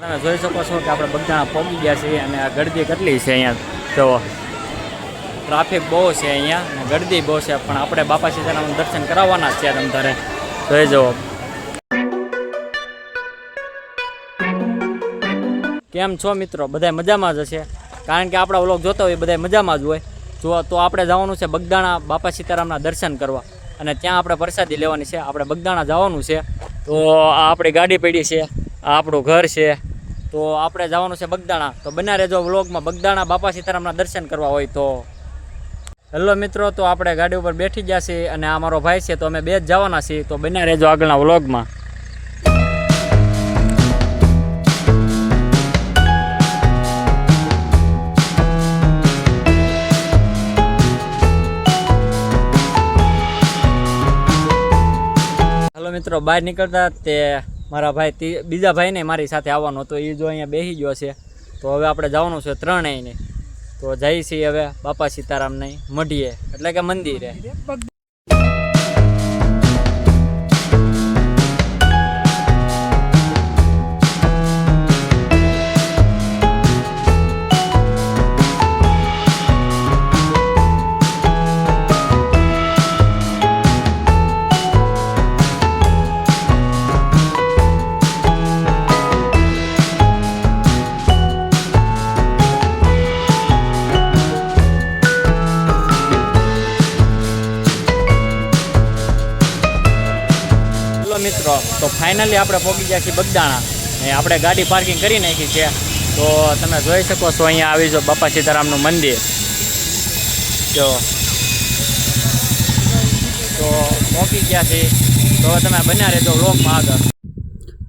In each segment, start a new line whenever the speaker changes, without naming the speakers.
તમે જોઈ શકો છો કે આપણે બગદાણા પહોંચી ગયા છીએ અને આ ગળદી કેટલી છે અહીંયા જો ટ્રાફિક બહુ છે અહીંયા અને ગળદી બહુ છે પણ આપણે બાપા સીતારામનું દર્શન કરાવવાના જ છે તમ તારે જોઈ જુઓ. કેમ છો મિત્રો? બધા મજામાં જ હશે કારણ કે આપણા વ્લોગ જોતા હોય બધા મજામાં જ હોય. જો તો આપણે જવાનું છે બગદાણા બાપા સીતારામના દર્શન કરવા અને ત્યાં આપણે પ્રસાદી લેવાની છે. આપણે બગદાણા જવાનું છે તો આ આપણી ગાડી પડી છે, આ આપણું ઘર છે, તો આપણે જવાનું છે બગદાણા. તો બન્યા રહેજો વ્લોગમાં. બગદાણા બાપા સીતારામના દર્શન કરવા હોય તો. હેલો મિત્રો, તો આપણે ગાડી ઉપર બેઠી ગયા છીએ અને આ મારો ભાઈ છે તો અમે બે જ જવાના છીએ. તો બન્યા રહેજો આગળના વ્લોગમાં. મિત્રો બહાર નીકળતા તે મારા ભાઈ બીજા ભાઈને મારી સાથે આવવાનો હતો, એ જો અહીંયા બેસી ગયો છે. તો હવે આપણે જવાનું છે ત્રણેયને. તો જઈએ છીએ હવે બાપા સીતારામને મઢીએ એટલે કે મંદિરે. મિત્રો તો ફાઇનલી આપણે પહોંચી ગયા છીએ બગદાણા ને આપણે ગાડી પાર્કિંગ કરી નાખી છે. તો તમે જોઈ શકો છો અહીંયા આવી જો બાપા સીતારામનું મંદિર જો. તો પહોંચી ગયા છીએ તો તમે બન્યા રહેજો વ્લોગમાં આગળ.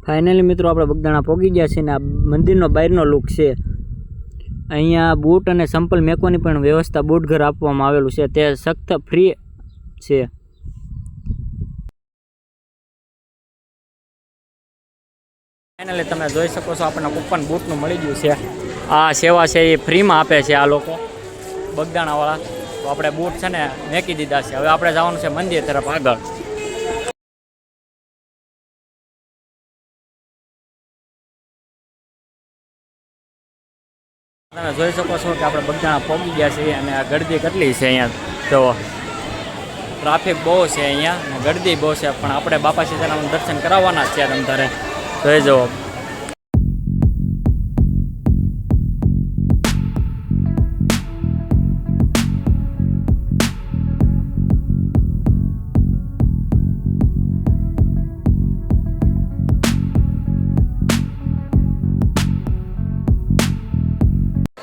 ફાઇનલી મિત્રો આપણે બગદાણા પહોંચી ગયા છીએ ને આ મંદિરનો બહારનો લુક છે. અહીંયા બૂટ અને સંપલ મેકવાની પણ વ્યવસ્થા બૂટ ઘર આપવામાં આવેલું છે, તે સખ્ત ફ્રી છે. ફાઇનલી તમે જોઈ શકો છો આપણને કૂપન બૂટનું મળી ગયું છે. આ સેવા છે એ ફ્રીમાં આપે છે આ લોકો બગદાણાવાળા. તો આપણે બૂટ છે ને મેકી દીધા છે. હવે આપણે જવાનું છે મંદિર તરફ આગળ. તમે જોઈ શકો છો કે આપણે બગદાણા પહોંચી ગયા છીએ અને આ ગળદી કેટલી છે અહીંયા જો. ટ્રાફિક બહુ છે અહીંયા અને ગળદી બહુ છે પણ આપણે બાપા સીતારામનું દર્શન કરાવવાના જ છે તમ તારે જોઈ જુઓ.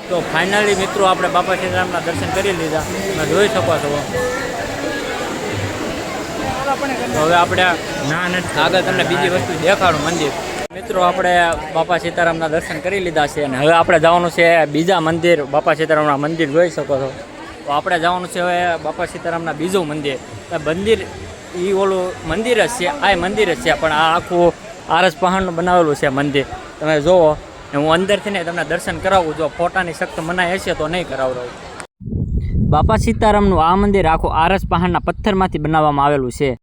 તો ફાઇનલી મિત્રો આપણે બાપા સીતારામના દર્શન કરી લીધા તમે જોઈ શકો છો. હવે આપણે આગળ તમને બીજી વસ્તુ દેખાડું મંદિર. મિત્રો આપણે બાપા સીતારામના દર્શન કરી લીધા છે અને હવે આપણે જવાનું છે બીજા મંદિર. બાપા સીતારામના મંદિર જોઈ શકો છો. તો આપણે જવાનું છે હવે બાપા સીતારામના બીજું મંદિર. મંદિર એ ઓલું મંદિર જ છે, આ મંદિર જ છે પણ આ આખું આરસ પહાડનું બનાવેલું છે મંદિર. તમે જુઓ હું અંદરથી ને તમને દર્શન કરાવું. જો ફોટાની સખ્ત મનાઈ હશે તો નહીં કરાવડાવું. બાપા સીતારામનું આ મંદિર આખું આરસ પહાડના પથ્થરમાંથી બનાવવામાં આવેલું છે.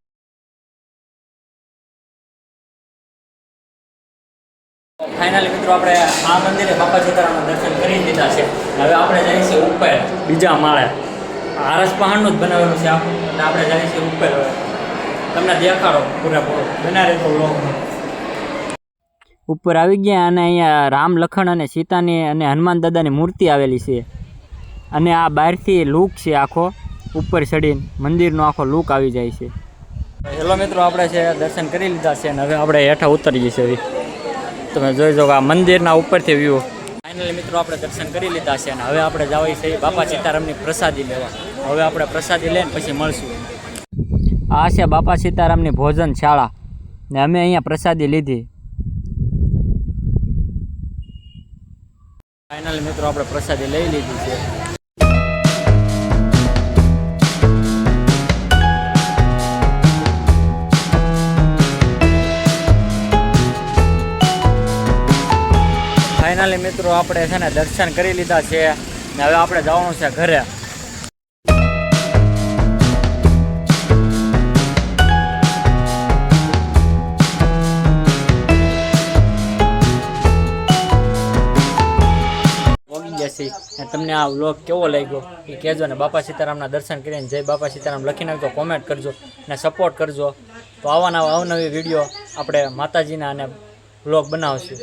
ફાઇનલી મિત્રો આપણે આ મંદિરે બાપા સીતારામના દર્શન કરી દીધા છે. હવે આપણે જઈએ છીએ ઉપર બીજા માળે. આરસ પહાડનું જ બનાવેલું છે આખું અને આપણે જઈએ છીએ ઉપર. હવે તમને દેખાડો પૂરેપૂરો બના રહેતો વ્લોગમાં. ઉપર આવી ગયા અને અહીંયા રામ લખણ અને સીતાની અને હનુમાન દાદાની મૂર્તિ આવેલી છે. અને આ બહારથી લુક છે આખો ઉપર ચડીને મંદિરનો આખો લુક આવી જાય છે. હેલો મિત્રો આપણે છે દર્શન કરી લીધા છે અને હવે આપણે હેઠા ઉતરીએ છીએ. તમે જોઈ જાઓ આ મંદિરના ઉપરથી વ્યૂ. ફાઇનલી મિત્રો આપણે દર્શન કરી લીધા છે અને હવે આપણે જઈએ છીએ બાપા સીતારામની પ્રસાદી લેવા. હવે આપણે પ્રસાદી લઈને પછી મળશું. આ છે બાપા સીતારામની ભોજન શાળા ને અમે અહીંયા પ્રસાદી લીધી. ફાઇનલી મિત્રો આપણે પ્રસાદી લઈ લીધી છે. ફાઇનલી મિત્રો આપણે છે ને દર્શન કરી લીધા છે ને હવે આપણે જવાનું છે ઘરે. છીએ. અને તમને આ વ્લોગ કેવો લાગ્યો એ કહેજો. ને બાપા સીતારામના દર્શન કરીને જય બાપા સીતારામ લખી નાખજો, કોમેન્ટ કરજો અને સપોર્ટ કરજો. તો આવા નવા અવનવી વિડીયો આપણે માતાજીના અને વ્લોગ બનાવશું.